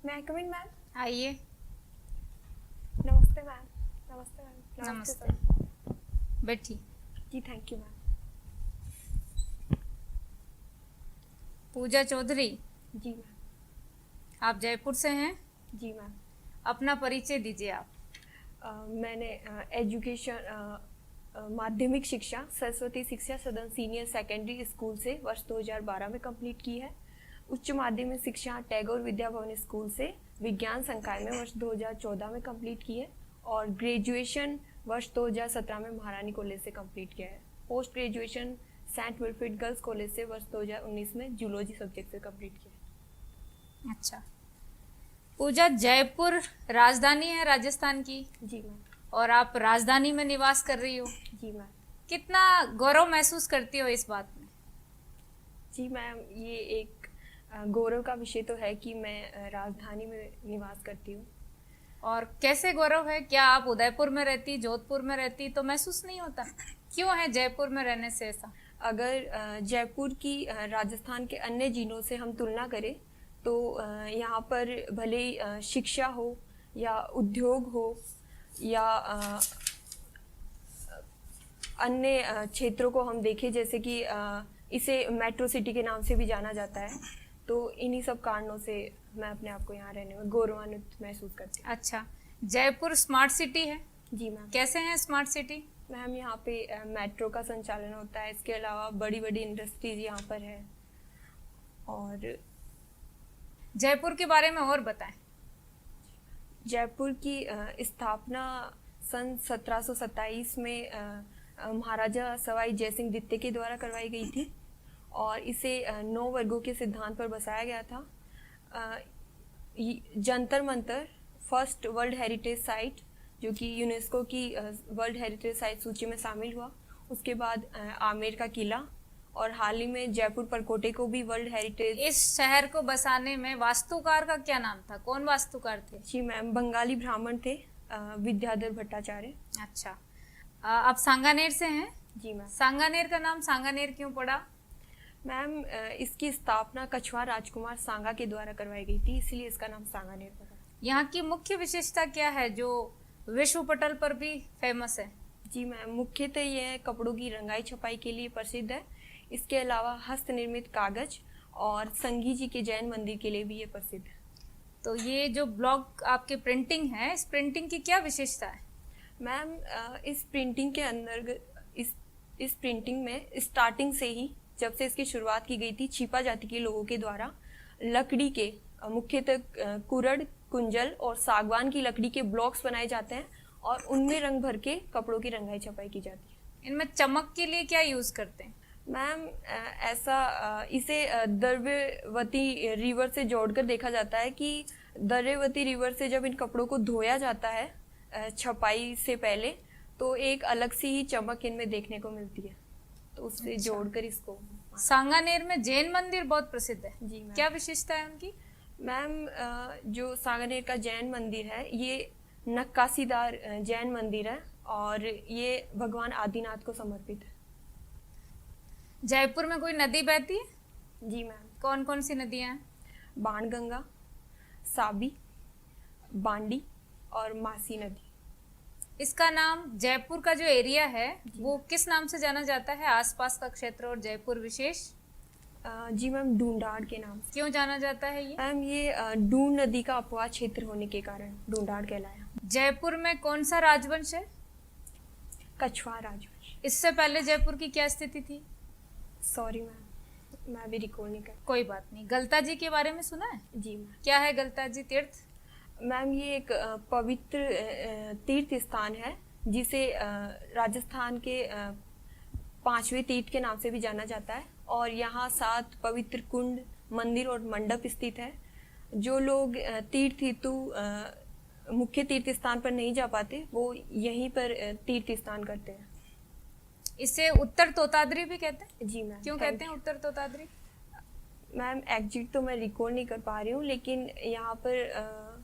मैं कम इन मैम। आइए। नमस्ते मैम। नमस्ते मैम। नमस्ते। बैठिए। जी thank you ma'am. Puja Chaudhary, जी मैम। आप जयपुर से हैं। जी मैम। अपना परिचय दीजिए आप। मैंने एजुकेशन माध्यमिक शिक्षा सरस्वती शिक्षा सदन सीनियर सेकेंडरी स्कूल से वर्ष 2012 में कंप्लीट की है। उच्च माध्यमिक शिक्षा टैगोर विद्या भवन स्कूल से विज्ञान संकाय में वर्ष 2014 में कंप्लीट की है और ग्रेजुएशन वर्ष 2017 में महारानी कॉलेज से कंप्लीट किया है। Post graduation Saint Wilfred girls college से वर्ष 2019 में जूलॉजी सब्जेक्ट से कंप्लीट किया है। अच्छा, पूजा, जयपुर राजधानी है राजस्थान की। जी मैम। और आप राजधानी में निवास कर रही हो। जी मैम। कितना गौरव महसूस करती हो इस बात में? जी मैम, ये एक गौरव का विषय तो है कि मैं राजधानी में निवास करती हूँ। और कैसे गौरव है? क्या आप उदयपुर में रहती, जोधपुर में रहती तो महसूस नहीं होता? क्यों है जयपुर में रहने से ऐसा? अगर जयपुर की राजस्थान के अन्य जिलों से हम तुलना करें तो यहाँ पर भले ही शिक्षा हो या उद्योग हो या अन्य क्षेत्रों को हम देखें, जैसे कि इसे मेट्रो सिटी के नाम से भी जाना जाता है, तो इन्हीं सब कारणों से मैं अपने आप को यहाँ रहने में गौरवान्वित महसूस करती हूँ। अच्छा, जयपुर स्मार्ट सिटी है। जी मैम। कैसे है स्मार्ट सिटी? मैम, यहाँ पे मेट्रो का संचालन होता है, इसके अलावा बड़ी बड़ी इंडस्ट्रीज यहाँ पर है। और जयपुर के बारे में और बताएं। जयपुर की स्थापना सन 1727 में महाराजा सवाई जयसिंह द्वितीय के द्वारा करवाई गई थी और इसे 9 वर्गों के सिद्धांत पर बसाया गया था। Jantar Mantar first world heritage site, जो कि यूनेस्को की वर्ल्ड हेरिटेज साइट सूची में शामिल हुआ। उसके बाद आमेर का किला और हाल ही में जयपुर परकोटे को भी वर्ल्ड हेरिटेज। इस शहर को बसाने में वास्तुकार का क्या नाम था? कौन वास्तुकार थे? जी मैम, बंगाली ब्राह्मण थे, विद्याधर भट्टाचार्य। अच्छा, आप सांगानेर से हैं। जी मैम। सांगानेर का नाम सांगानेर क्यों पड़ा? मैम, इसकी स्थापना कछवार राजकुमार सांगा के द्वारा करवाई गई थी, इसलिए इसका नाम सांगानेर पड़ा। यहाँ की मुख्य विशेषता क्या है जो विश्व पटल पर भी फेमस है? जी मैम, मुख्यतः यह कपड़ों की रंगाई छपाई के लिए प्रसिद्ध है। इसके अलावा हस्त निर्मित कागज और संगी जी के जैन मंदिर के लिए भी ये प्रसिद्ध है। तो ये जो ब्लॉक आपके प्रिंटिंग है, इस प्रिंटिंग की क्या विशेषता है? मैम, इस प्रिंटिंग के अंदर इस प्रिंटिंग में स्टार्टिंग से ही, जब से इसकी शुरुआत की गई थी, छिपा जाति के लोगों के द्वारा लकड़ी के मुख्यतः कुरड़, कुंजल और सागवान की लकड़ी के ब्लॉक्स बनाए जाते हैं और उनमें रंग भर के कपड़ों की रंगाई छपाई की जाती है। इनमें चमक के लिए क्या यूज करते हैं? मैम, इसे द्रव्यवती रिवर से जोड़कर देखा जाता है कि द्रव्यवती रिवर से जब इन कपड़ों को धोया जाता है छपाई से पहले, तो एक अलग सी ही चमक इनमें देखने को मिलती है, तो उससे अच्छा। जोड़कर इसको। सांगानेर में जैन मंदिर बहुत प्रसिद्ध है। जी मैम। क्या विशेषता है उनकी? मैम, जो सांगानेर का जैन मंदिर है, ये नक्काशीदार जैन मंदिर है और ये भगवान आदिनाथ को समर्पित है। जयपुर में कोई नदी बहती है? जी मैम। कौन कौन सी नदियां हैं? बाणगंगा, साबी, बांडी और मासी नदी। इसका नाम, जयपुर का जो एरिया है वो किस नाम से जाना जाता है? आसपास का क्षेत्र और जयपुर विशेष? जी मैम, डूंडाड़ के नाम से। क्यों जाना जाता है ये? मैम, ये डून नदी का अपवाह क्षेत्र होने के कारण डूंडाड़ कहलाया। जयपुर में कौन सा राजवंश है? कछवार राजवंश। इससे पहले जयपुर की क्या स्थिति थी? सॉरी मैम, मैं अभी रिकॉल नहीं कर। कोई बात नहीं। गलता जी के बारे में सुना है? जी मैम। क्या है गलता जी तीर्थ? मैम, ये एक पवित्र तीर्थ स्थान है जिसे राजस्थान के 5वें तीर्थ के नाम से भी जाना जाता है और यहाँ 7 पवित्र कुंड, मंदिर और मंडप स्थित है। जो लोग तीर्थ हेतु मुख्य तीर्थ स्थान पर नहीं जा पाते, वो यहीं पर तीर्थ स्नान करते हैं। इसे उत्तर तोताद्री भी कहते हैं? जी मैम। क्यों कहते हैं उत्तर तोताद्री? मैम, एग्जैक्ट तो मैं रिकॉल नहीं कर पा रही हूँ, लेकिन यहाँ पर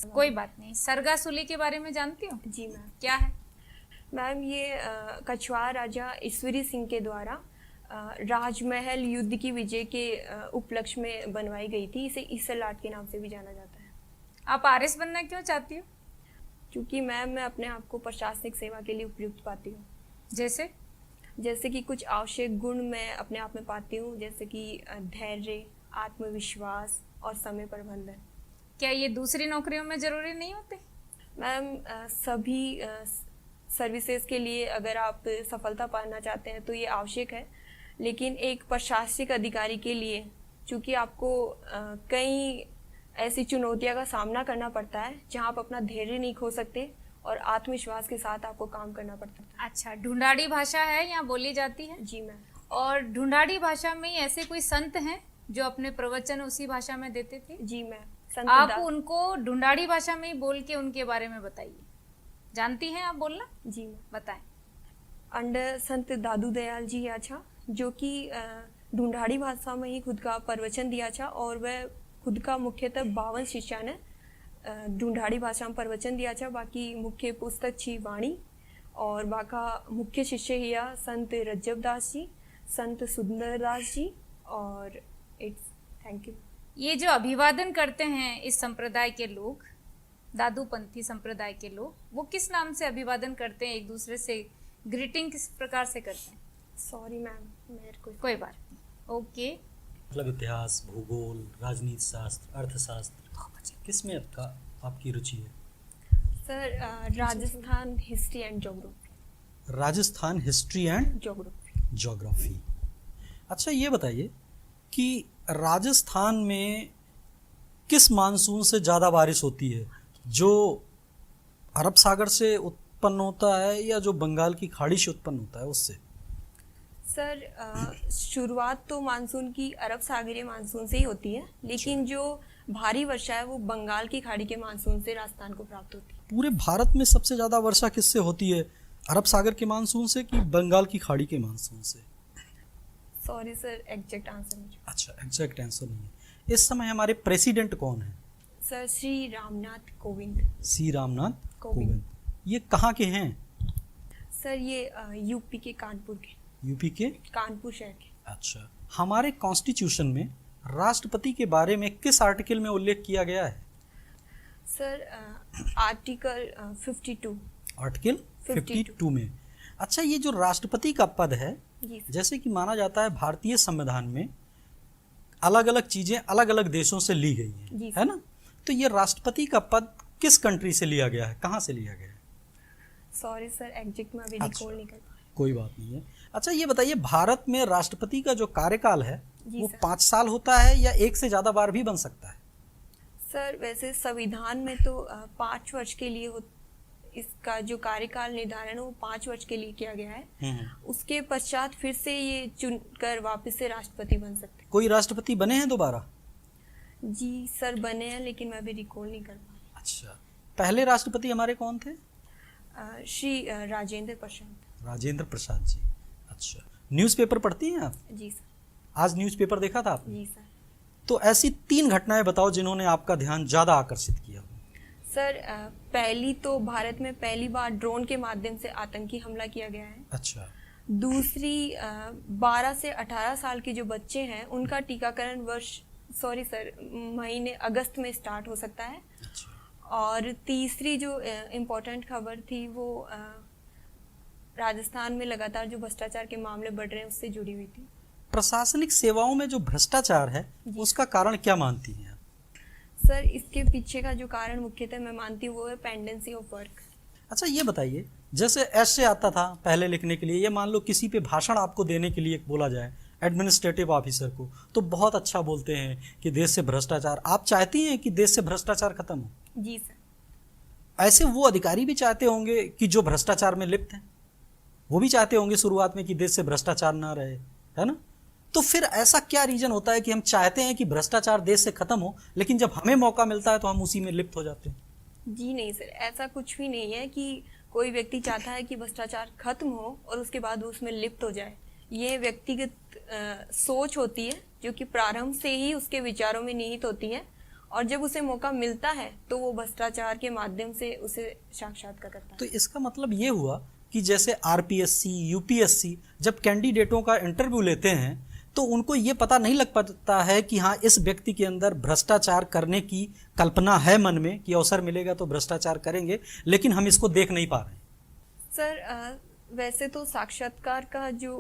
कोई बात नहीं। सरगासुली के बारे में जानती हो? जी मैम। क्या है? मैम, ये कछवार राजा ईश्वरी सिंह के द्वारा राजमहल युद्ध की विजय के उपलक्ष्य में बनवाई गई थी। इसे ईसर लाट के नाम से भी जाना जाता है। आप आरएस बनना क्यों चाहती हो? क्योंकि मैम मैं अपने आप को प्रशासनिक सेवा के लिए उपयुक्त पाती हूँ। जैसे कि कुछ आवश्यक गुण मैं अपने आप में पाती हूँ, जैसे कि धैर्य, आत्मविश्वास और समय प्रबंधन। क्या ये दूसरी नौकरियों में जरूरी नहीं होते? मैम सभी सर्विसेज के लिए अगर आप सफलता पाना चाहते हैं तो ये आवश्यक है, लेकिन एक प्रशासनिक अधिकारी के लिए चूँकि आपको कई ऐसी चुनौतियों का सामना करना पड़ता है जहाँ आप अपना धैर्य नहीं खो सकते और आत्मविश्वास के साथ आपको काम करना पड़ता है। अच्छा, ढूंढाड़ी भाषा है यहाँ बोली जाती है? जी मैम। और ढूंढाड़ी भाषा में ऐसे कोई संत हैं जो अपने प्रवचन उसी भाषा में देते थे? जी मैम। आप उनको ढूंढाड़ी भाषा में ही बोल के उनके बारे में बताइए। जानती हैं आप बोलना? जी मैम। बताएं। अंडर संत दादू दयाल जी याचा, जो कि ढूंढाड़ी भाषा में ही खुद का प्रवचन दिया था और वह खुद का मुख्यतः 52 शिष्या ने ढूंढाड़ी भाषा में प्रवचन दिया था। बाकी मुख्य पुस्तक छी वाणी और बाका मुख्य शिष्य हिया संत रज्जब दास जी, संत सुंदर दास जी और इट्स थैंक यू। ये जो अभिवादन करते हैं इस संप्रदाय के लोग, दादूपंथी संप्रदाय के लोग, वो किस नाम से अभिवादन करते हैं? एक दूसरे से ग्रीटिंग किस प्रकार से करते हैं? सॉरी मैम, मेरे को कोई बात नहीं। ओके। मतलब इतिहास, भूगोल, राजनीति शास्त्र, अर्थशास्त्र, किस में आपकी रुचि है? Sir Rajasthan history and geography. Rajasthan history and geography. अच्छा, ये बताइए कि राजस्थान में किस मानसून से ज़्यादा बारिश होती है? जो अरब सागर से उत्पन्न होता है या जो बंगाल की खाड़ी से उत्पन्न होता है उससे? सर शुरुआत तो मानसून की अरब सागरीय मानसून से ही होती है, लेकिन जो भारी वर्षा है वो बंगाल की खाड़ी के मानसून से राजस्थान को प्राप्त होती है। पूरे भारत में सबसे ज़्यादा वर्षा किससे होती है? अरब सागर के मानसून से कि बंगाल की खाड़ी के मानसून से? सॉरी सर, एग्जैक्ट आंसर मुझे। अच्छा, एग्जैक्ट आंसर नहीं है। इस समय हमारे प्रेसिडेंट कौन है? सर श्री रामनाथ कोविंद। श्री रामनाथ कोविंद। ये कहाँ के हैं? सर ये यूपी के कानपुर के। यूपी के कानपुर शहर के। अच्छा, हमारे कॉन्स्टिट्यूशन में राष्ट्रपति के बारे में किस आर्टिकल में उल्लेख किया गया है? Sir article 52। आर्टिकल 52 में। अच्छा, ये जो राष्ट्रपति का पद है, जैसे कि माना जाता है भारतीय संविधान में अलग अलग चीजें अलग अलग देशों से ली गई हैं, है ना? तो ये राष्ट्रपति का पद किस कंट्री से लिया गया है, कहाँ से लिया गया है? सॉरी सर, एग्जैक्ट में अभी रिकॉल नहीं कर पा। कोई बात नहीं है। अच्छा, ये बताइए भारत में राष्ट्रपति का जो कार्यकाल है वो 5 साल होता है या 1 से ज्यादा बार भी बन सकता है? सर वैसे संविधान में तो 5 वर्ष के लिए इसका जो कार्यकाल निर्धारण है वो 5 वर्ष के लिए किया गया है। उसके पश्चात फिर से ये चुनकर वापस से राष्ट्रपति बन सकते। कोई राष्ट्रपति बने हैं दोबारा? जी सर बने हैं, लेकिन मैं अभी रिकॉल नहीं कर पा। अच्छा, पहले राष्ट्रपति हमारे कौन थे? श्री राजेंद्र प्रसाद। राजेंद्र प्रसाद जी। अच्छा, न्यूज़पेपर पढ़ती हैं आप? जी सर। आज न्यूज़पेपर देखा था आपने? जी सर। तो ऐसी 3 घटनाएं बताओ जिन्होंने आपका ध्यान ज्यादा आकर्षित किया। सर पहली तो भारत में पहली बार ड्रोन के माध्यम से आतंकी हमला किया गया है। अच्छा। दूसरी 12 से 18 साल के जो बच्चे हैं उनका टीकाकरण महीने अगस्त में स्टार्ट हो सकता है। अच्छा। और तीसरी जो इम्पोर्टेंट खबर थी वो राजस्थान में लगातार जो भ्रष्टाचार के मामले बढ़ रहे हैं उससे जुड़ी हुई थी। प्रशासनिक सेवाओं में जो भ्रष्टाचार है उसका कारण क्या मानती हैं? सर इसके पीछे का जो कारण मुख्यतः मैं मानती हूँ वो है पेंडेंसी ऑफ वर्क। अच्छा, ये बताइए, जैसे ऐसे आता था पहले लिखने के लिए, ये मान लो किसी पे भाषण आपको देने के लिए बोला जाए एडमिनिस्ट्रेटिव ऑफिसर को, तो बहुत अच्छा बोलते हैं कि देश से भ्रष्टाचार। आप चाहती हैं कि देश से भ्रष्टाचार खत्म हो? जी सर। ऐसे वो अधिकारी भी चाहते होंगे कि जो भ्रष्टाचार में लिप्त हैं, वो भी चाहते होंगे शुरुआत में कि देश से भ्रष्टाचार ना रहे, है ना? तो फिर ऐसा क्या रीजन होता है कि हम चाहते हैं कि भ्रष्टाचार देश से खत्म हो, लेकिन जब हमें मौका मिलता है तो हम उसी में लिप्त हो जाते हैं? जी नहीं सर, ऐसा कुछ भी नहीं है कि कोई व्यक्ति चाहता है कि भ्रष्टाचार खत्म हो और उसके बाद वो उसमें लिप्त हो जाए। ये व्यक्तिगत सोच होती है जो कि प्रारंभ से ही उसके विचारों में निहित होती है, और जब उसे मौका मिलता है तो वो भ्रष्टाचार के माध्यम से उसे साक्षात्कार करता है। तो इसका मतलब ये हुआ कि जैसे आरपीएससी, यूपीएससी जब कैंडिडेटों का इंटरव्यू लेते हैं तो उनको ये पता नहीं लग पाता है कि हाँ इस व्यक्ति के अंदर भ्रष्टाचार करने की कल्पना है मन में कि अवसर मिलेगा तो भ्रष्टाचार करेंगे, लेकिन हम इसको देख नहीं पा रहे हैं। सर वैसे तो साक्षात्कार का जो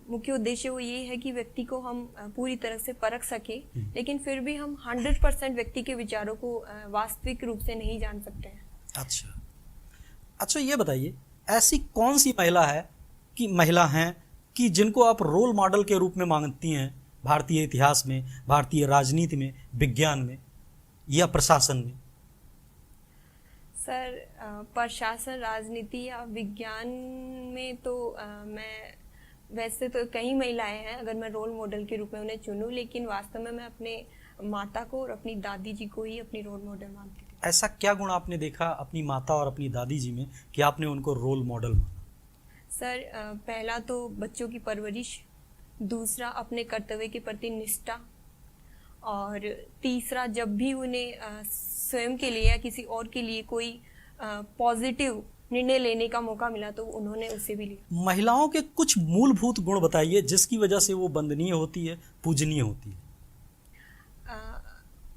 मुख्य उद्देश्य वो ये है कि व्यक्ति को हम पूरी तरह से परख सके, लेकिन फिर भी हम 100% व्यक्ति के विचारों को वास्तविक रूप से नहीं जान सकते हैं। अच्छा ये बताइए, ऐसी कौन सी महिला हैं कि जिनको आप रोल मॉडल के रूप में मानती हैं भारतीय इतिहास में, भारतीय राजनीति में, विज्ञान में या प्रशासन में? सर प्रशासन, राजनीति या विज्ञान में तो मैं वैसे तो कई महिलाएं हैं अगर मैं रोल मॉडल के रूप में उन्हें चुनूं, लेकिन वास्तव में मैं अपने माता को और अपनी दादी जी को ही अपनी रोल मॉडल मानती थी। ऐसा क्या गुण आपने देखा अपनी माता और अपनी दादी जी में कि आपने उनको रोल मॉडल माना? सर पहला तो बच्चों की परवरिश, दूसरा अपने कर्तव्य के प्रति निष्ठा, और तीसरा जब भी उन्हें स्वयं के लिए या किसी और के लिए कोई पॉजिटिव निर्णय लेने का मौका मिला तो उन्होंने उसे भी लिया। महिलाओं के कुछ मूलभूत गुण बताइए जिसकी वजह से वो वंदनीय होती है, पूजनीय होती है।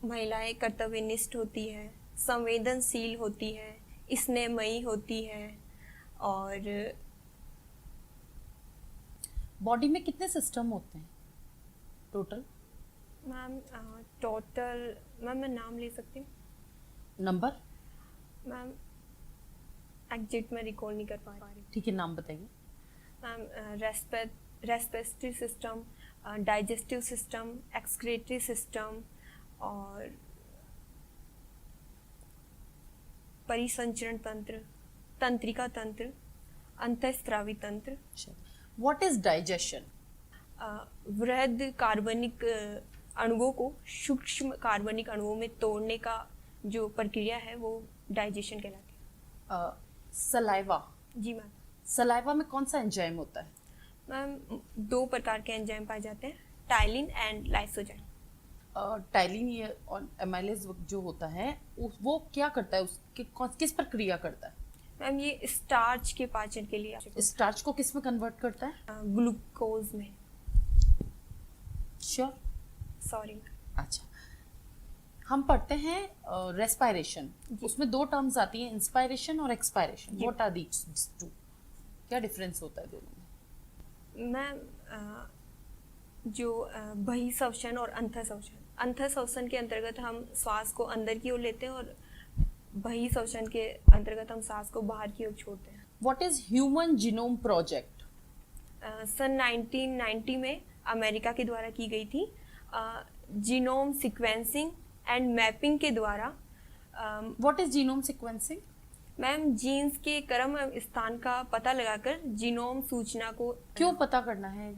महिलाएं कर्तव्यनिष्ठ होती है, संवेदनशील होती है, स्नेहमयी होती है, और बॉडी में कितने सिस्टम होते हैं टोटल? मैम टोटल मैं नाम ले सकती हूँ? नंबर? मैम एग्जैक्ट मैं रिकॉल नहीं कर पा रही। ठीक है, नाम बताइए। Ma'am respiratory system, digestive system, excretory system, और परिसंचरण तंत्र, तंत्रिका तंत्र, अंतःस्रावी तंत्र। What is digestion? वृहद कार्बनिक अणुओं को सूक्ष्म कार्बनिक अणुओं में तोड़ने का जो प्रक्रिया है वो डाइजेशन कहलाती है। सलाइवा? जी मैम। सलाइवा में कौन सा एंजाइम होता है? मैम 2 प्रकार के एंजाइम पाए जाते हैं, टाइलिन एंड लाइसोजाइम। टाइलिन ये और एमाइलेज जो होता है वो क्या करता है, उसके किस पर क्रिया करता है? मैम ये स्टार्च के पाचन के लिए आवश्यक होता है। स्टार्च को किस में कन्वर्ट करता है? ग्लूकोज में। श्योर? सॉरी। अच्छा, हम पढ़ते हैं रेस्पिरेशन, उसमें 2 टर्म्स आती हैं, इंस्पायरेशन और expiration. What are these two? क्या डिफरेंस होता है दोनों में? मैम जो बहिःश्वसन और अंतःश्वसन, अंतःश्वसन के अंतर्गत हम श्वास को अंदर की ओर लेते हैं और बहिःश्वसन के अंतर्गत हम सांस को बाहर की ओर छोड़ते हैं। What is human genome project? सन 1990 में अमेरिका के द्वारा की गई थी। जीनोम सीक्वेंसिंग एंड मैपिंग के द्वारा। What is genome sequencing? Ma'am genes के क्रम स्थान का पता लगाकर जीनोम सूचना को क्यों पता करना है?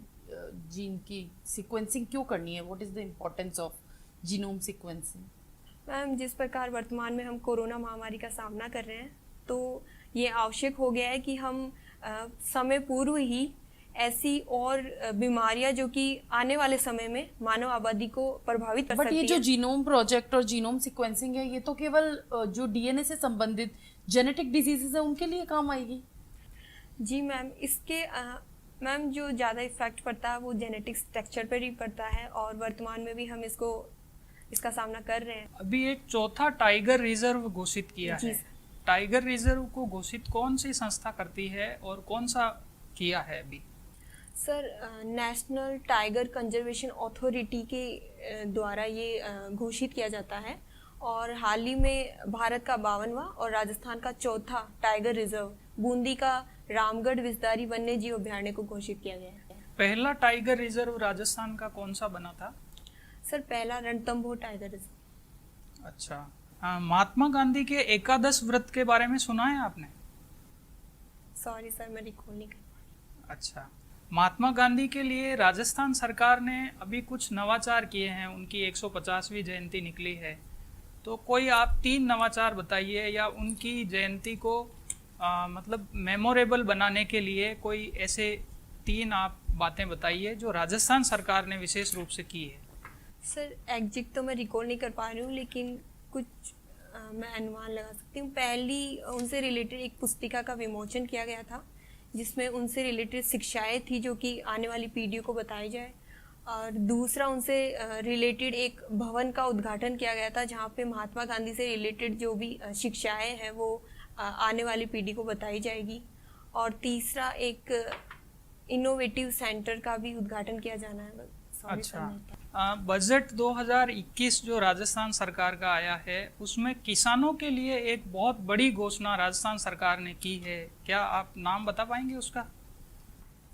जीन की सीक्वेंसिंग क्यों करनी है? What is the importance of genome sequencing? Ma'am जिस प्रकार वर्तमान में हम कोरोना महामारी का सामना कर रहे हैं तो ये आवश्यक हो गया है कि हम समय पूर्व ही ऐसी और बीमारियां जो कि आने वाले समय में मानव आबादी को प्रभावित कर सकती है। बट ये जो जीनोम प्रोजेक्ट और जीनोम सीक्वेंसिंग है ये तो केवल जो डीएनए से संबंधित जेनेटिक डिजीजेस है उनके लिए काम आएगी। जी मैम, इसके मैम जो ज़्यादा इफेक्ट पड़ता है वो जेनेटिक स्ट्रक्चर पर ही पड़ता है और वर्तमान में भी हम इसका सामना कर रहे हैं। अभी एक चौथा टाइगर रिजर्व घोषित किया है। टाइगर रिजर्व को घोषित कौन सी संस्था करती है और कौन सा किया है अभी? Sir national tiger conservation authority के द्वारा ये घोषित किया जाता है और हाल ही में भारत का 52वां और राजस्थान का चौथा टाइगर रिजर्व बूंदी का रामगढ़ विस्तारी वन्य जीव अभयारण्य को घोषित किया गया है। पहला टाइगर रिजर्व राजस्थान का कौन सा बना था? सर पहला रणथंभौर टाइगर रिजर्व। अच्छा, महात्मा गांधी के एकादश व्रत के बारे में सुना है आपने? सॉरी सर, मैं रिकॉल नहीं कर पा रही। अच्छा, महात्मा गांधी के लिए राजस्थान सरकार ने अभी कुछ नवाचार किए हैं, उनकी 150वीं जयंती निकली है, तो कोई आप 3 नवाचार बताइए या उनकी जयंती को मतलब मेमोरेबल बनाने के लिए कोई ऐसे 3 आप बातें बताइए जो राजस्थान सरकार ने विशेष रूप से की है। सर एग्जैक्ट तो मैं रिकॉल नहीं कर पा रही हूँ, लेकिन कुछ मैं अनुमान लगा सकती हूँ। पहली उनसे रिलेटेड एक पुस्तिका का विमोचन किया गया था जिसमें उनसे रिलेटेड शिक्षाएं थी जो कि आने वाली पीढ़ियों को बताई जाए। और दूसरा उनसे रिलेटेड एक भवन का उद्घाटन किया गया था जहाँ पे महात्मा गांधी से रिलेटेड जो भी शिक्षाएं हैं वो आने वाली पीढ़ी को बताई जाएगी। और तीसरा एक इनोवेटिव सेंटर का भी उद्घाटन किया जाना है। Sorry sir, अच्छा, बजट 2021 जो राजस्थान सरकार का आया है उसमें किसानों के लिए एक बहुत बड़ी घोषणा राजस्थान सरकार ने की है, क्या आप नाम बता पाएंगे उसका?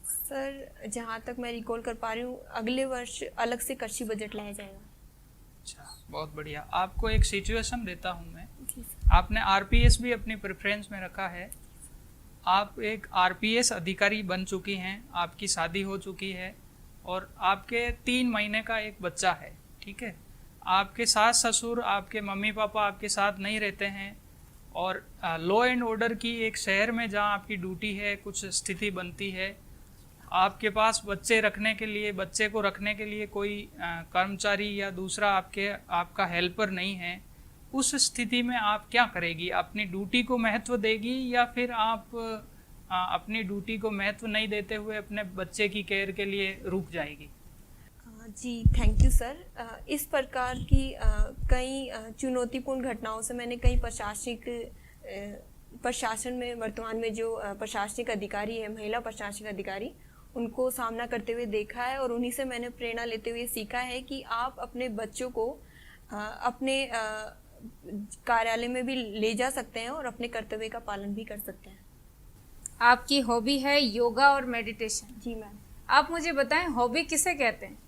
सर जहाँ तक मैं रिकॉल कर पा रही हूँ अगले वर्ष अलग से कृषि बजट लाया जाएगा। अच्छा, बहुत बढ़िया। आपको एक सिचुएशन देता हूँ मैं। जी सर। आपने आरपीएस भी अपनी प्रेफरेंस में रखा है, आप एक आरपीएस अधिकारी बन चुकी हैं, आपकी शादी हो चुकी है और आपके 3 महीने का एक बच्चा है, ठीक है। आपके सास ससुर, आपके मम्मी पापा आपके साथ नहीं रहते हैं और लॉ एंड ऑर्डर की एक शहर में जहाँ आपकी ड्यूटी है, कुछ स्थिति बनती है, आपके पास बच्चे को रखने के लिए कोई कर्मचारी या दूसरा आपका हेल्पर नहीं है। उस स्थिति में आप क्या करेगी? अपनी ड्यूटी को महत्व देगी या फिर आप अपनी ड्यूटी को महत्व नहीं देते हुए अपने बच्चे की केयर के लिए रुक जाएगी? जी थैंक यू सर। इस प्रकार की कई चुनौतीपूर्ण घटनाओं से मैंने कई प्रशासन में वर्तमान में जो प्रशासनिक अधिकारी है, महिला प्रशासनिक अधिकारी, उनको सामना करते हुए देखा है और उन्हीं से मैंने प्रेरणा लेते हुए सीखा है कि आप अपने बच्चों को अपने कार्यालय में भी ले जा सकते हैं और अपने कर्तव्य का पालन भी कर सकते हैं। आपकी हॉबी है योगा और मेडिटेशन। जी मैम। आप मुझे बताएं हॉबी किसे कहते हैं?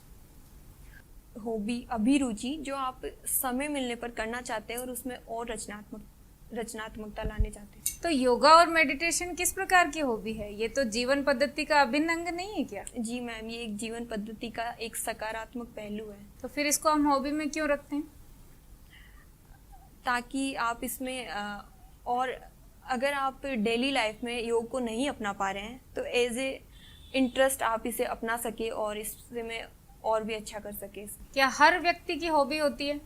हॉबी अभिरुचि जो आप समय मिलने पर करना चाहते हैं और उसमें और रचनात्मकता लाने चाहते हैं। तो योगा और मेडिटेशन किस प्रकार की हॉबी है? ये तो जीवन पद्धति का अभिन्न अंग नहीं है क्या? जी मैम, ये एक जीवन पद्धति का एक सकारात्मक पहलू है। तो फिर इसको हम हॉबी में क्यों रखते हैं? ताकि आप इसमें और अगर आप डेली लाइफ में योग को नहीं अपना पा रहे हैं तो एज ए इंटरेस्ट आप इसे अपना सके और इससे में और भी अच्छा कर सके। क्या हर व्यक्ति की हॉबी होती है?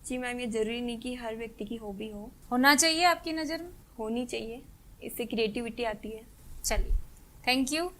जी मैम, ये जरूरी नहीं कि हर व्यक्ति की हॉबी हो। होना चाहिए आपकी नज़र में? होनी चाहिए, इससे क्रिएटिविटी आती है। चलिए, थैंक यू।